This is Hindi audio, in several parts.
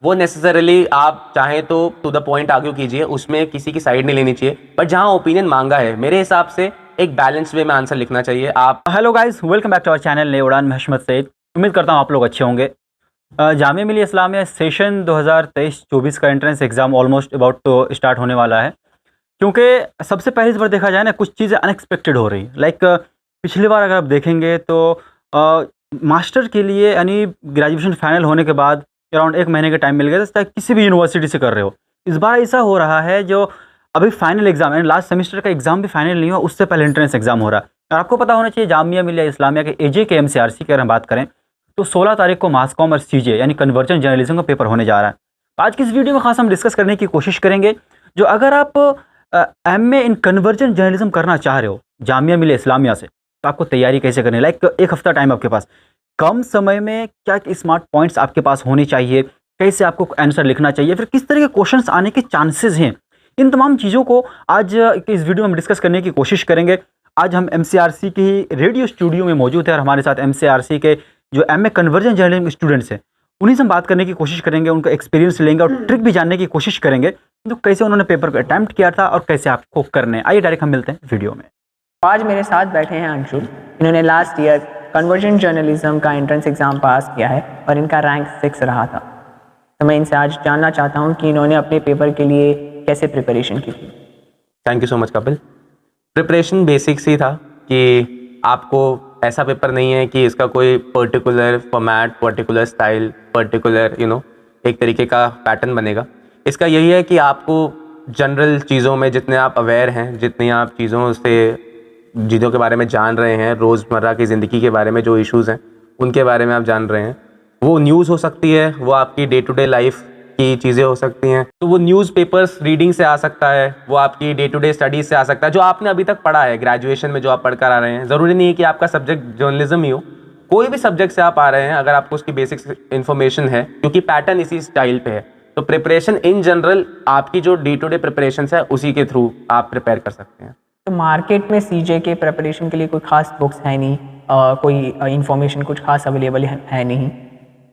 वो नेसेसरली आप चाहें तो टू द पॉइंट आर्ग्यू कीजिए, उसमें किसी की साइड नहीं लेनी चाहिए, बट जहाँ ओपिनियन मांगा है मेरे हिसाब से एक बैलेंस वे में आंसर लिखना चाहिए। आप hello guys, welcome back to our channel नए उड़ान में हशमत सईद। उम्मीद करता हूँ आप लोग अच्छे होंगे। जामिया मिलिया इस्लामिया सेशन 2023-24 का एंट्रेंस एग्ज़ाम ऑलमोस्ट अबाउट तो स्टार्ट होने वाला है, क्योंकि सबसे पहले इस बार देखा जाए ना, कुछ चीज़ें अनएक्सपेक्टेड हो रही। लाइक पिछली बार अगर आप देखेंगे तो मास्टर के लिए यानी ग्रेजुएशन फाइनल होने के बाद अराउंड 1 महीने का टाइम मिल गया था, चाहे किसी भी यूनिवर्सिटी से कर रहे हो। इस बार ऐसा हो रहा है जो अभी फाइनल एग्जाम यानी लास्ट सेमेस्टर का एग्जाम भी फाइनल नहीं हुआ, उससे पहले एंट्रेंस एग्जाम हो रहा है। और आपको पता होना चाहिए जामिया मिलिया इस्लामिया के एजे के एमसीआरसी की अगर हम बात करें तो 16 तारीख को मास कॉम और सीजे यानी कन्वर्जन जर्नलिज्म का पेपर होने जा रहा है। तो आज की इस वीडियो में खास हम डिस्कस करने की कोशिश करेंगे, जो अगर आप एमए इन कन्वर्जन जर्नलिज्म करना चाह रहे हो जामिया मिलिया इस्लामिया से, तो आपको तैयारी कैसे करनी है। लाइक 1 हफ्ता टाइम आपके पास, कम समय में क्या स्मार्ट पॉइंट्स आपके पास होने चाहिए, कैसे आपको आंसर लिखना चाहिए, फिर किस तरह के क्वेश्चंस आने के चांसेस हैं, इन तमाम चीज़ों को आज इस वीडियो में हम डिस्कस करने की कोशिश करेंगे। आज हम एमसीआरसी की रेडियो स्टूडियो में मौजूद है और हमारे साथ एमसीआरसी के जो एमए कन्वर्जन जर्नलिज्म स्टूडेंट्स हैं उन्हीं से हम बात करने की कोशिश करेंगे, उनका एक्सपीरियंस लेंगे और ट्रिक भी जानने की कोशिश करेंगे, तो कैसे उन्होंने पेपर को अटैम्प्ट किया था और कैसे आपको करने हैं। आइए डायरेक्ट हम मिलते हैं वीडियो में। आज मेरे साथ बैठे हैं अंशुल। इन्होंने लास्ट ईयर कन्वर्जन जर्नलिज्म का एंट्रेंस एग्ज़ाम पास किया है और इनका रैंक 6 रहा था। तो मैं इनसे आज जानना चाहता हूं कि इन्होंने अपने पेपर के लिए कैसे प्रिपरेशन की थी। Thank you so much Kapil. Preparation basics ही था कि आपको ऐसा पेपर नहीं है कि इसका कोई particular format, particular style, particular एक तरीके का पैटर्न बनेगा। इसका यही है कि आपको जनरल चीज़ों में जितने आप अवेयर हैं, जितनी आप चीज़ों के बारे में जान रहे हैं, रोज़मर्रा की ज़िंदगी के बारे में जो इश्यूज़ हैं उनके बारे में आप जान रहे हैं, वो न्यूज़ हो सकती है, वो आपकी डे टू डे लाइफ की चीज़ें हो सकती हैं, तो वो न्यूज़पेपर्स रीडिंग से आ सकता है, वो आपकी डे टू डे स्टडीज़ से आ सकता है, जो आपने अभी तक पढ़ा है ग्रेजुएशन में, जो आप पढ़ कर आ रहे हैं। ज़रूरी नहीं है कि आपका सब्जेक्ट जर्नलिज्म ही हो, कोई भी सब्जेक्ट से आप आ रहे हैं, अगर आपको उसकी बेसिक इन्फॉर्मेशन है, क्योंकि पैटर्न इसी स्टाइल पे है, तो प्रिपरेशन इन जनरल आपकी जो डे टू डे प्रिपरेशन है उसी के थ्रू आप प्रिपेयर कर सकते हैं। तो मार्केट में सीजे के प्रिपरेशन के लिए कोई खास बुक्स है नहीं, कोई इन्फॉर्मेशन कुछ खास अवेलेबल है नहीं,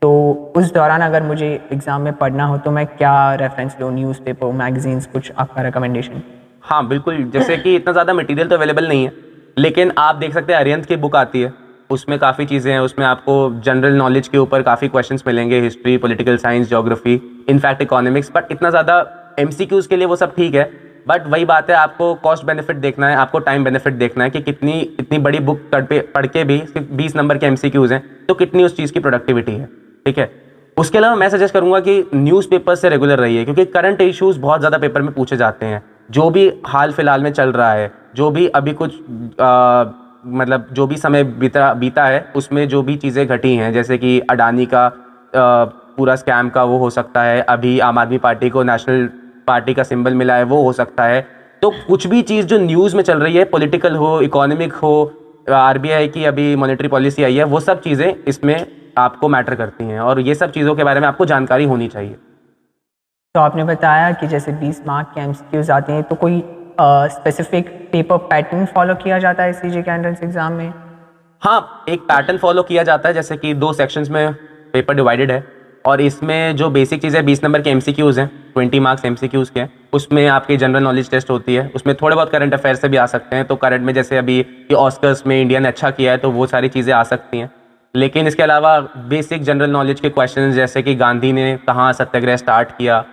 तो उस दौरान अगर मुझे एग्ज़ाम में पढ़ना हो तो मैं क्या रेफरेंस लूँ, न्यूज़पेपर, मैगजीन्स, कुछ आपका रिकमेंडेशन? हाँ बिल्कुल, जैसे कि इतना ज़्यादा मटेरियल तो अवेलेबल नहीं है, लेकिन आप देख सकते हैं अरिहंत की बुक आती है, उसमें काफ़ी चीज़ें हैं, उसमें आपको जनरल नॉलेज के ऊपर काफ़ी क्वेश्चंस मिलेंगे, history, political science, geography, in fact economics, but इतना ज़्यादा एमसीक्यूज़ के लिए वो सब ठीक है। बट वही बात है, आपको कॉस्ट बेनिफिट देखना है, आपको टाइम बेनिफिट देखना है कि इतनी बड़ी बुक पढ़ के भी सिर्फ 20 नंबर के एमसीक्यूज़ हैं, तो कितनी उस चीज़ की प्रोडक्टिविटी है, ठीक है। उसके अलावा मैं सजेस्ट करूंगा कि न्यूज़पेपर से रेगुलर रहिए, क्योंकि करंट इश्यूज़ बहुत ज़्यादा पेपर में पूछे जाते हैं, जो भी हाल फिलहाल में चल रहा है, जो भी अभी कुछ मतलब जो भी समय बीता है, उसमें जो भी चीज़ें घटी हैं, जैसे कि अडानी का पूरा स्कैम का वो हो सकता है, अभी आम आदमी पार्टी को नेशनल पार्टी का सिंबल मिला है, वो हो सकता है। तो कुछ भी चीज़ जो न्यूज़ में चल रही है, पॉलिटिकल हो, इकोनॉमिक हो, आरबीआई की अभी मॉनेटरी पॉलिसी आई है, वो सब चीज़ें इसमें आपको मैटर करती हैं, और ये सब चीज़ों के बारे में आपको जानकारी होनी चाहिए। तो आपने बताया कि जैसे 20 मार्क के एमसीक्यूज आते हैं, तो कोई स्पेसिफिक पेपर पैटर्न फॉलो किया जाता है सीजे के एंट्रेंस एग्जाम में? हाँ, एक पैटर्न फॉलो किया जाता है, जैसे कि 2 सेक्शंस में पेपर डिवाइडेड है, और इसमें जो बेसिक चीज़ें 20 नंबर के एमसीक्यूज़ हैं, 20 मार्क्स एमसीक्यूज़ के हैं, उसमें आपकी जनरल नॉलेज टेस्ट होती है, उसमें थोड़े बहुत करंट अफेयर से भी आ सकते हैं। तो करंट में जैसे अभी ये ऑस्कर्स में इंडिया ने अच्छा किया है, तो वो सारी चीज़ें आ सकती हैं। लेकिन इसके अलावा बेसिक जनरल नॉलेज के क्वेश्चन, जैसे कि गांधी ने कहाँ सत्याग्रह स्टार्ट किया,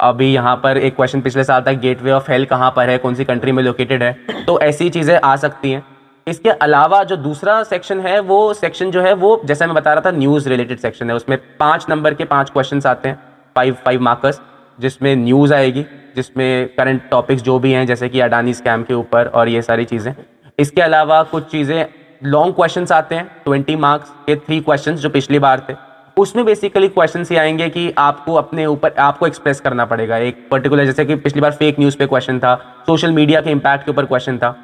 अभी यहाँ पर एक क्वेश्चन पिछले साल था, गेटवे ऑफ हेल कहाँ पर है, कौन सी कंट्री में लोकेटेड है, तो ऐसी चीज़ें आ सकती हैं। इसके अलावा जो दूसरा सेक्शन है, वो सेक्शन जो है वो जैसे मैं बता रहा था न्यूज़ रिलेटेड सेक्शन है, उसमें 5 नंबर के 5 क्वेश्चंस आते हैं, 5 मार्कर्स, जिसमें न्यूज़ आएगी, जिसमें करंट टॉपिक्स जो भी हैं, जैसे कि अडानी स्कैम के ऊपर और ये सारी चीज़ें। इसके अलावा कुछ चीज़ें लॉन्ग क्वेश्चंस आते हैं, 20 मार्क्स के 3 क्वेश्चंस जो पिछली बार थे, उसमें बेसिकली क्वेश्चंस ही आएंगे कि आपको अपने ऊपर आपको एक्सप्रेस करना पड़ेगा एक पर्टिकुलर, जैसे कि पिछली बार फेक न्यूज़ पे क्वेश्चन था, सोशल मीडिया के इम्पैक्ट के ऊपर क्वेश्चन था,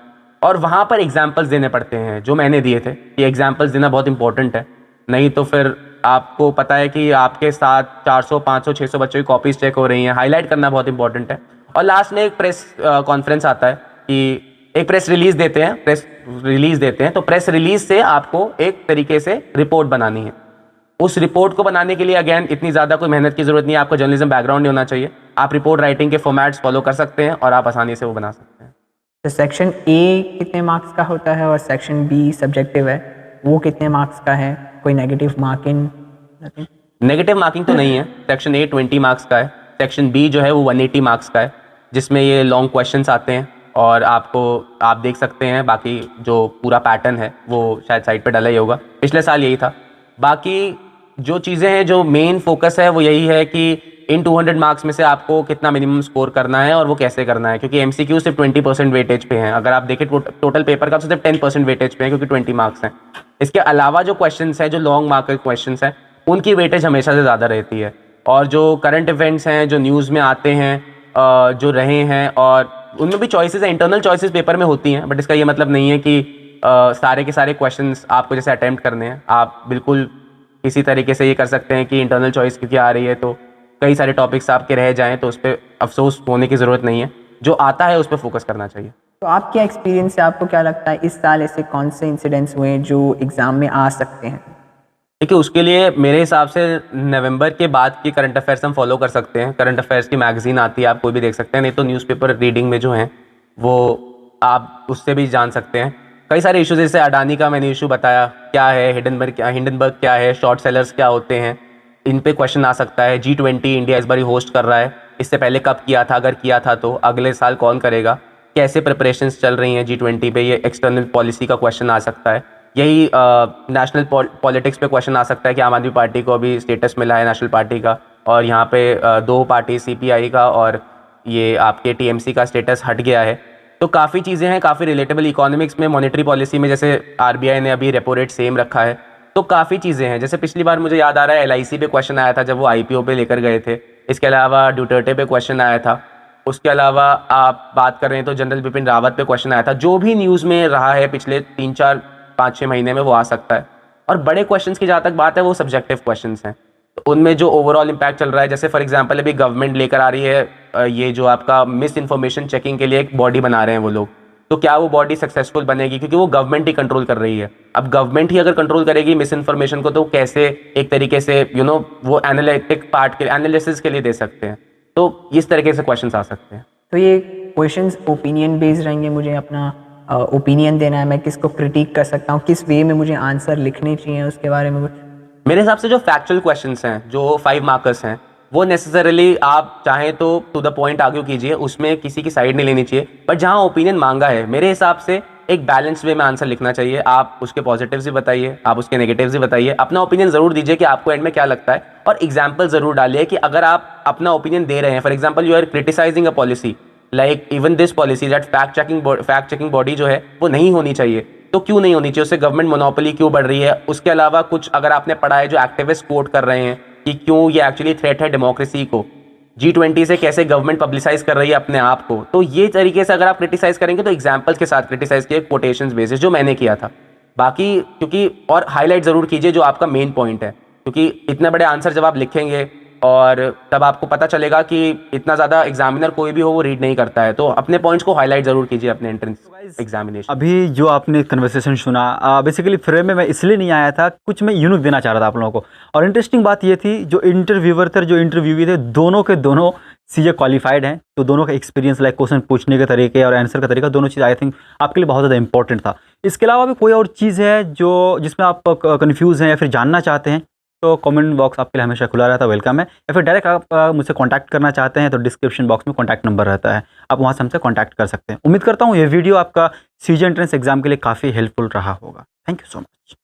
और वहाँ पर एग्जाम्पल्स देने पड़ते हैं, जो मैंने दिए थे। ये एग्जाम्पल्स देना बहुत इंपॉर्टेंट है, नहीं तो फिर आपको पता है कि आपके साथ 400, 500, 600 बच्चों की कॉपीज चेक हो रही हैं, हाईलाइट करना बहुत इंपॉर्टेंट है। और लास्ट में एक प्रेस कॉन्फ्रेंस आता है कि एक प्रेस रिलीज देते हैं, तो प्रेस रिलीज से आपको एक तरीके से रिपोर्ट बनानी है। उस रिपोर्ट को बनाने के लिए अगेन इतनी ज़्यादा कोई मेहनत की ज़रूरत नहीं है, आपको जर्नलिज्म बैकग्राउंड नहीं होना चाहिए, आप रिपोर्ट राइटिंग के फॉर्मेट्स फॉलो कर सकते हैं और आप आसानी से वो बना सकते हैं। तो सेक्शन ए कितने मार्क्स का होता है और सेक्शन बी सब्जेक्टिव है, वो कितने मार्क्स का है? कोई नेगेटिव मार्किंग? नेगेटिव मार्किंग तो नहीं है। सेक्शन ए 20 मार्क्स का है, सेक्शन बी जो है वो 180 मार्क्स का है, जिसमें ये लॉन्ग क्वेश्चंस आते हैं और आप देख सकते हैं। बाकी जो पूरा पैटर्न है वो शायद साइट पे डाला ही होगा, पिछले साल यही था। बाकी जो चीज़ें हैं, जो मेन फोकस है वो यही है कि इन 200 मार्क्स में से आपको कितना मिनिमम स्कोर करना है और वो कैसे करना है, क्योंकि MCQ सिर्फ 20% वेटेज पे हैं। अगर आप देखें टोटल पेपर का तो सिर्फ 10% वेटेज पे है, क्योंकि 20 मार्क्स हैं। इसके अलावा जो क्वेश्चंस हैं, जो लॉन्ग मार्क के क्वेश्चंस हैं, उनकी वेटेज हमेशा से ज़्यादा रहती है। और जो करंट इवेंट्स हैं, जो न्यूज़ में आते हैं, जो रहे हैं, और उनमें भी चॉइसेस हैं, इंटरनल चॉइसेस पेपर में होती हैं, बट इसका ये मतलब नहीं है कि सारे के सारे क्वेश्चंस आपको जैसे अटैम्प्ट करने हैं। आप बिल्कुल किसी तरीके से ये कर सकते हैं कि इंटरनल चॉइस क्योंकि आ रही है तो कई सारे टॉपिक्स आपके रह जाएं, तो उस पर अफसोस होने की ज़रूरत नहीं है। जो आता है उस पर फोकस करना चाहिए। तो आपके एक्सपीरियंस से आपको क्या लगता है इस साल ऐसे कौन से इंसिडेंट्स हुए जो एग्ज़ाम में आ सकते हैं? देखिए, उसके लिए मेरे हिसाब से नवंबर के बाद की करंट अफेयर्स हम फॉलो कर सकते हैं। करंट अफेयर्स की मैगजीन आती है, आप कोई भी देख सकते हैं, नहीं तो न्यूज़पेपर रीडिंग में जो हैं वो आप उससे भी जान सकते हैं। कई सारे इशूज़, जैसे अडानी का मैंने इशू बताया, क्या है हिंडनबर्ग क्या है, शॉर्ट सेलर्स क्या होते हैं, इन पे क्वेश्चन आ सकता है। G20 इंडिया इस बार होस्ट कर रहा है, इससे पहले कब किया था, अगर किया था तो अगले साल कौन करेगा, कैसे प्रिपरेशंस चल रही हैं G20 पे, ये एक्सटर्नल पॉलिसी का क्वेश्चन आ सकता है। यही नेशनल पॉलिटिक्स पे क्वेश्चन आ सकता है कि आम आदमी पार्टी को अभी स्टेटस मिला है नेशनल पार्टी का, और यहाँ पे 2 पार्टी CPI का और ये आपके TMC का स्टेटस हट गया है। तो काफ़ी चीज़ें हैं, काफ़ी रिलेटेबल। इकोनॉमिक्स में, मॉनेटरी पॉलिसी में, जैसे RBI ने अभी रेपो रेट सेम रखा है, तो काफ़ी चीज़ें हैं। जैसे पिछली बार मुझे याद आ रहा है LIC पे क्वेश्चन आया था जब वो IPO पे लेकर गए थे। इसके अलावा ड्यूटर्टे पे क्वेश्चन आया था। उसके अलावा आप बात कर रहे हैं तो जनरल बिपिन रावत पे क्वेश्चन आया था। जो भी न्यूज़ में रहा है पिछले 3-4-5-6 महीने में वो आ सकता है। और बड़े क्वेश्चंस की जहाँ तक बात है वो सब्जेक्टिव क्वेश्चंस हैं, तो उनमें जो ओवरऑल इम्पैक्ट चल रहा है, जैसे फॉर एग्जांपल अभी गवर्नमेंट लेकर आ रही है ये जो आपका मिस इन्फॉर्मेशन चेकिंग के लिए एक बॉडी बना रहे हैं वो लोग, तो क्या वो बॉडी सक्सेसफुल बनेगी? क्योंकि वो गवर्नमेंट ही कंट्रोल कर रही है। अब गवर्नमेंट ही अगर कंट्रोल करेगी मिस इन्फॉर्मेशन को, तो कैसे एक तरीके से वो एनालिटिक पार्ट के एनालिसिस के लिए दे सकते हैं? तो इस तरीके से क्वेश्चंस आ सकते हैं। तो ये क्वेश्चंस ओपिनियन बेस्ड रहेंगे, मुझे अपना ओपिनियन देना है, मैं किसको क्रिटिक कर सकता हूँ, किस वे में मुझे आंसर लिखने चाहिए, उसके बारे में कुछ? मेरे हिसाब से जो फैक्चुअल क्वेश्चंस हैं, जो 5 मार्कर्स हैं, वो नेसेसरली आप चाहें तो टू द पॉइंट आर्ग्यू कीजिए, उसमें किसी की साइड नहीं लेनी चाहिए। बट जहाँ ओपिनियन मांगा है, मेरे हिसाब से एक बैलेंस वे में आंसर लिखना चाहिए। आप उसके पॉजिटिव्स भी बताइए, आप उसके नेगेटिव्स भी बताइए, अपना ओपिनियन ज़रूर दीजिए कि आपको एंड में क्या लगता है, और एग्जाम्पल ज़रूर डालिए कि अगर आप अपना ओपिनियन दे रहे हैं, for example you are criticising a policy like even this policy that fact checking body जो है वो नहीं होनी चाहिए, तो क्यों नहीं होनी चाहिए? उससे गवर्नमेंट मोनोपोली क्यों बढ़ रही है? उसके अलावा कुछ अगर आपने पढ़ा है जो एक्टिविस्ट कोट कर रहे हैं कि क्यों ये एक्चुअली थ्रेट है डेमोक्रेसी को, G20 से कैसे गवर्नमेंट पब्लिसाइज कर रही है अपने आप को, तो ये तरीके से अगर आप क्रिटिसाइज करेंगे तो एग्जाम्पल्स के साथ क्रिटिसाइज किए, कोटेशंस बेसिस, जो मैंने किया था। बाकी क्योंकि और हाईलाइट ज़रूर कीजिए जो आपका मेन पॉइंट है, क्योंकि इतने बड़े आंसर जब आप लिखेंगे और तब आपको पता चलेगा कि इतना ज़्यादा एग्जामिनर कोई भी हो वो रीड नहीं करता है, तो अपने पॉइंट्स को हाईलाइट ज़रूर कीजिए अपने एंट्रेंस एग्जामिनेशन। अभी जो आपने कन्वर्सेशन सुना, बेसिकली फ्रेम में मैं इसलिए नहीं आया था, कुछ मैं यूनिक देना चाह रहा था आप लोगों को। और इंटरेस्टिंग बात ये थी, जो इंटरव्यूअर थे, जो इंटरव्यूवी थे, दोनों के दोनों CA क्वालिफाइड हैं, तो दोनों का एक्सपीरियंस, लाइक क्वेश्चन पूछने के तरीके और आंसर का तरीका, दोनों चीज़ आई थिंक आपके लिए बहुत ज़्यादा इंपॉर्टेंट था। इसके अलावा भी कोई और चीज़ है जो जिसमें आप कन्फ्यूज़ हैं या फिर जानना चाहते हैं, तो कमेंट बॉक्स आपके लिए हमेशा खुला रहता है, वेलकम है। या फिर डायरेक्ट आप मुझसे कांटेक्ट करना चाहते हैं तो डिस्क्रिप्शन बॉक्स में कांटेक्ट नंबर रहता है, आप वहां से हमसे कांटेक्ट कर सकते हैं। उम्मीद करता हूँ ये वीडियो आपका CG एंट्रेंस एग्जाम के लिए काफ़ी हेल्पफुल रहा होगा। Thank you so much.